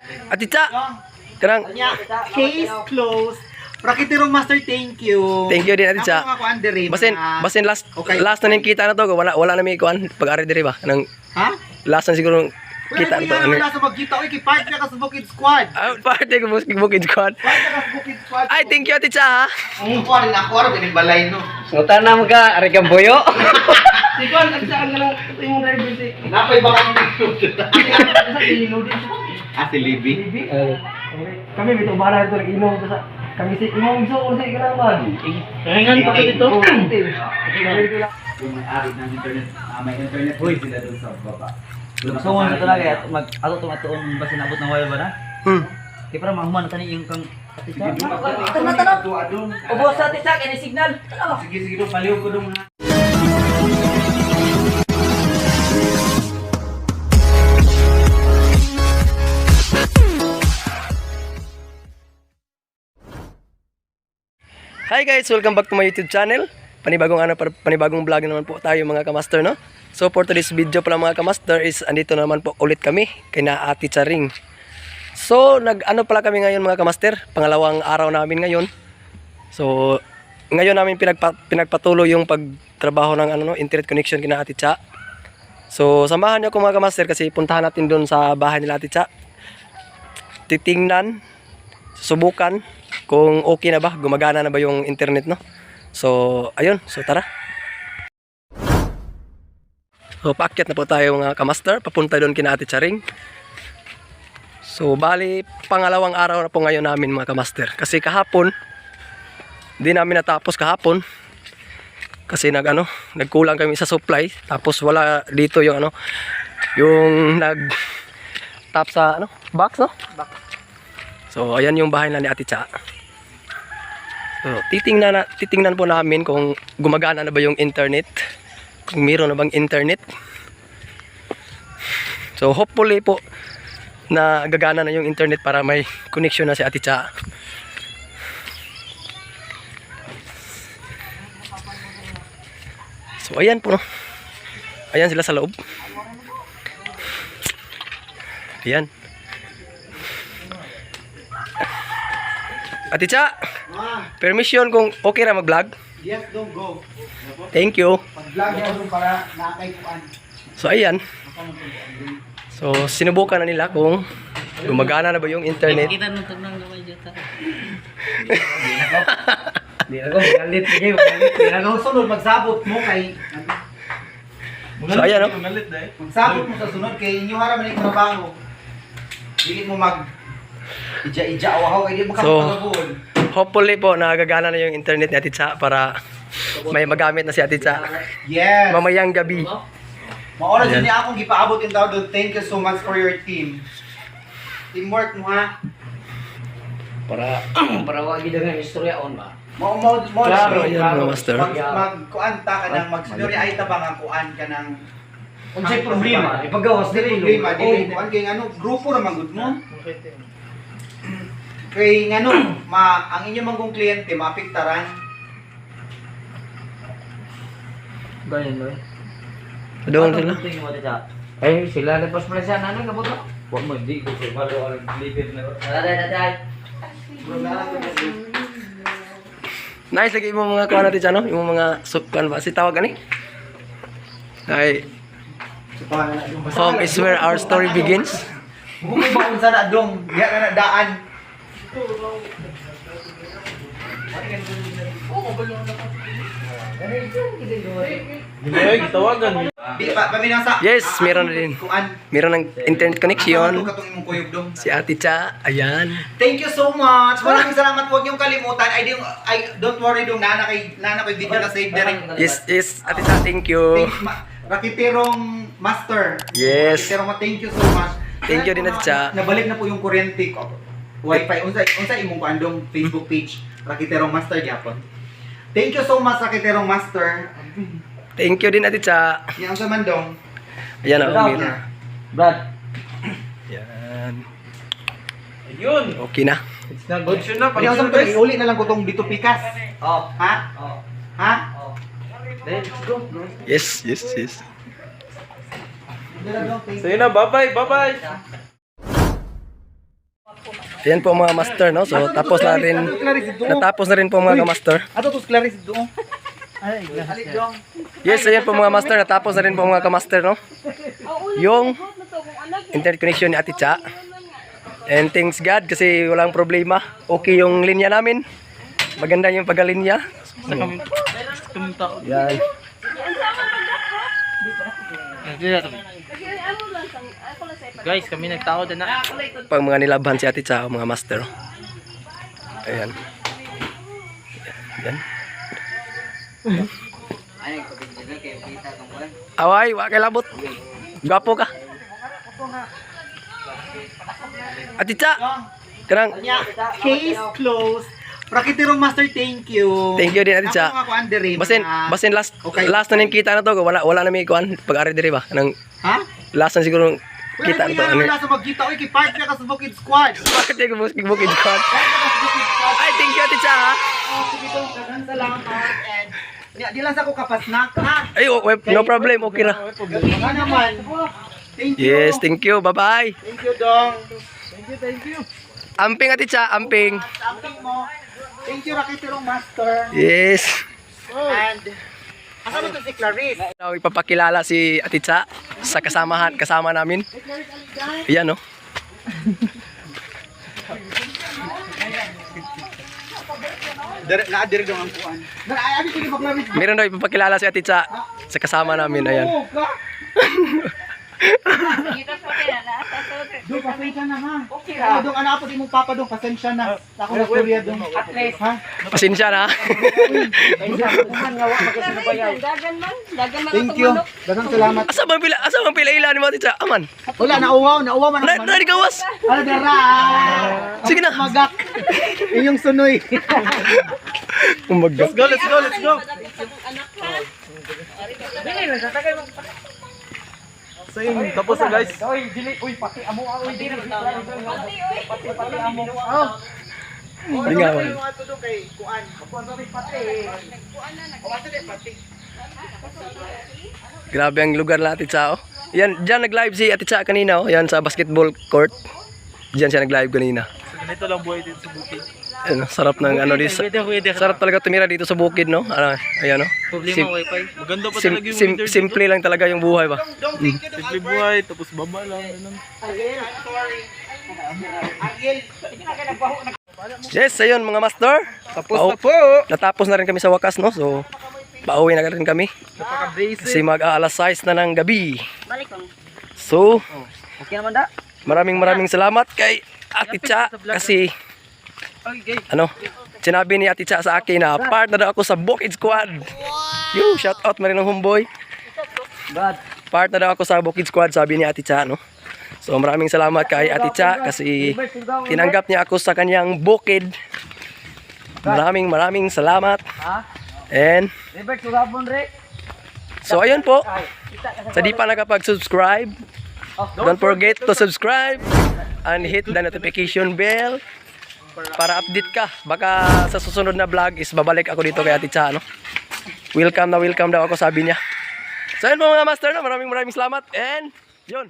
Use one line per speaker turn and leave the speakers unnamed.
Ati Cha. Kanang
Case closed. Rakitirong Master, thank you.
thank you din Ati Cha.
Ako nga kuan diri.
Basin last
Okay.
last na ning kita na to wala na mi kuan pag-ari diri ba. Nang
Ha?
last na siguro kita
Kita
na to.
na sa magkita. Oy, kipart na ka sa Bukid Squad.
Ah, parte ko bukid squad.
Part na ka sa Bukid Squad.
Ay, thank you Ati Cha.
Ang kuan rin ako rin balay no.
Sutan na mo ka, ari kang buyo.
Sikon Ati Cha ang lang imong driver si.
Napay baka si Libby.
Kami bitaw bala dito nag-inom sa kami si imong gusto sa ikanang mag.
Kahingan pa dito.
Yung may-ari ng internet, may internet boy sila doon sa baba.
Lusungon na talaga at ato tumatuon ba sinabot ng wire ba na? Kaya para mahuman na tani yung kang Tita.
Tanap.
Ubos sa tita kay ni signal.
Sige, sige doon. Paliw ko doon.
Hi guys, welcome back to my YouTube channel. Panibagong vlog naman po tayo mga kamaster, no? So for today's video pala mga kamaster is andito naman po ulit kami kay na Ate Charing. So nag-ano pala kami ngayon mga kamaster, pangalawang araw namin ngayon. So ngayon namin pinagpatuloy yung pagtrabaho ng internet connection kina Ate Cha. So samahan niyo ako mga kamaster kasi puntahan natin doon sa bahay nila Ate Cha. Titingnan, subukan kung okay na ba, gumagana na ba yung internet, no? So, ayun. So, tara. So, paakyat na po tayo mga kamaster. Papunta doon kina Ate Charing. So, bali, pangalawang araw na po ngayon namin mga kamaster. Kasi kahapon, di namin natapos kahapon. Kasi nagkulang kami sa supply. Tapos wala dito yung yung nag-tap sa box, no? Box. So, ayan yung bahay na ni Ate Cha. So, titingnan po namin kung gumagana na ba yung internet. Kung mayroon na bang internet. So, hopefully po na gagana na yung internet para may connection na si Ate Cha. So, ayan po, no? Ayan sila sa loob. Ayan. Ate Cha, permission kung okay na mag-vlog?
Yes, don't go.
Thank you.
Pag-vlog yan doon para nakay kuan.
So ayan. So sinubukan na nila kung gumagana na ba yung internet.
Kita nung tugnang gamay jota. Di ako galit kayo, galit.
Ang sunod magsabot mo kay
So ayan, no?
magsabot mo sa sunod kay inyo hara man yung trabaho. Dili mo mag ija awaw kay di mo
So,
makapagabol.
hopefully po nagagana na yung internet ni Ate Cha para may magamit na si Ate Cha
Yes.
mamayang gabi.
Maoras
Ayan.
din niya akong gipaabot yung tao doon. Thank you so much for your team. Teamwork mo ha.
Para wag gid nga istorya on ba.
Mo
Claro, yan mga master.
Magkuan ta ka nang magsinuri ay tabang ang kuan ka nang
Unsay problema? Ipagawas diri
problema dili kuan kay grupo ra man gud mo. Kay ang inyo mangong kliyente maapektaran.
Ganyan ba?
Doon sila.
Ay, sila lepas pala siya nanay kabot. Wa mo di ko sa balo ang liver na. Dai.
Nice lagi mo mga kuan Ate Cha, no? Yung mga sukan ba si tawag ani? Ay, home is where our story begins.
Kung may baon sa nadong, diya na daan. Di pa paminasa.
Yes, meron na din.
Kuan.
Meron ng internet connection.
Katong imong kuyog dong.
Si Ate Cha, ayan.
Thank you so much. Maraming salamat. Huwag niyong kalimutan. Don't worry dong. Nana kay video na save direct.
Yes, Ate Cha, thank you.
Rakitirong Master.
Yes.
Rakitirong thank you so much.
Thank you din, Ate Cha.
Nabalik na po yung kuryente ko. Wi-Fi. Unsa imong kuandong Facebook page. Rakitirong Master gyapon. Thank you so much Rakitirong Master.
Thank you din, Ate Cha.
Yang sa mandong.
Ayan ang mirror.
Brad.
Ayan.
Ayun.
Okay na.
It's not good. Yun na
Yang sa mandong, iuli na lang ko tong dito pikas.
Oh.
Ha?
Oh.
Ha?
Let's go.
Yes.
Dala dong, thank you.
So yun na, bye-bye.
Yan po mga master, no? So, tapos na rin, natapos na rin po mga ka-master.
Ato to Clarice doon.
Ay,
Ali dong.
Yes, ayan po mga master, natapos na rin po mga ka-master, no? Yung internet connection ni Ate Cha. And thanks God kasi walang problema. Okay yung linya namin. Maganda yung pagalinya.
sa kami tumtao.
Yan.
Guys, kami nagtao din na.
Pag mga nilabhan si Ate Cha, mga master. Ayan. Yan. Away, wa kay labot. Gwapo ka. Ate Cha. Kanang
Case closed. Rakitirong Master, thank you.
thank you din Ate Cha.
Ako nga Andre.
Basin last na nin kita na to, wala na may kuan pag-ari diri ba. Kanang
Ha?
last na siguro
Wala
kita
na
na to.
wala sa magkita. Uy, kipart na ka sa Bukid Squad.
Bakit yung bukid kuan? Ay, thank you Ate Cha ha.
Sige dong, daghang salamat. And di lang sa ko kapasnak ha.
Ay, no problem, okay na.
Nga naman. Thank you.
Yes, thank you. Bye-bye.
Thank you, Dong. Thank you.
Amping Ate Cha, amping.
Samping mo. Thank you, Rakitirong Master.
Yes.
And asa mo to si Clarice?
Now, ipapakilala si Ate Cha sa kasama namin. Ayan, no?
Naadir dong ang kuan. Ay, sige pa Clarice.
Meron daw ipapakilala si Ate Cha sa kasama namin. Ayan.
Oo ka. Dong, pasensya na ha. Okay ha. Dong, ano po di mong papa dong, pasensya na. Ako na Korea dong. At least. Ha?
Pasensya na.
Thank you. Dagang salamat.
Asa bang pila ilan mo Ate Cha? Aman.
Wala, nauwaw man ako.
Na gawas.
Ano dara?
Sige na.
Magak. Inyong sunoy.
Umaga.
Let's go.
So yun, tapos na guys.
Lingawan. Grabe ang lugar na Ate Cha, oh. Yan, diyan nag-live si Ate Cha kanina, oh. Yan sa basketball court. Diyan siya nag-live kanina.
Ganito lang buhay dito sa bukid.
Ano, sarap ng ano dito.
Pwede.
Sarap talaga tumira dito sa bukid, no? Ano, ayan, no?
Problema wifi. Maganda pa talaga yung weather.
Simple lang talaga yung buhay ba?
Simple buhay, tapos baba lang. Ganun.
Yes, ayun mga master.
Tapos na po.
Natapos na rin kami sa wakas, no? So, pauwi na rin kami.
Napaka-basic.
Kasi mag-aalas 6 na ng gabi. So,
Okay naman da?
maraming salamat kay Ate Cha kasi ano, sinabi ni Ate Cha sa akin na part na daw ako sa Bukid Squad. Yo, shout out na rin ng homeboy.
Bad.
Part na daw ako sa Bukid Squad, sabi ni Ate Cha, no? So maraming salamat kay Ate Cha kasi tinanggap niya ako sa kanyang bukid. Maraming salamat.
Ha?
And
Robert, sugabon re.
so ayun po. Sa di pa nakapag-subscribe, don't forget to subscribe and hit the notification bell para update ka. Baka sa susunod na vlog is babalik ako dito kay Ate Cha, no? Welcome daw ako, sabi niya. So ayun po mga master, no? Maraming salamat and yun.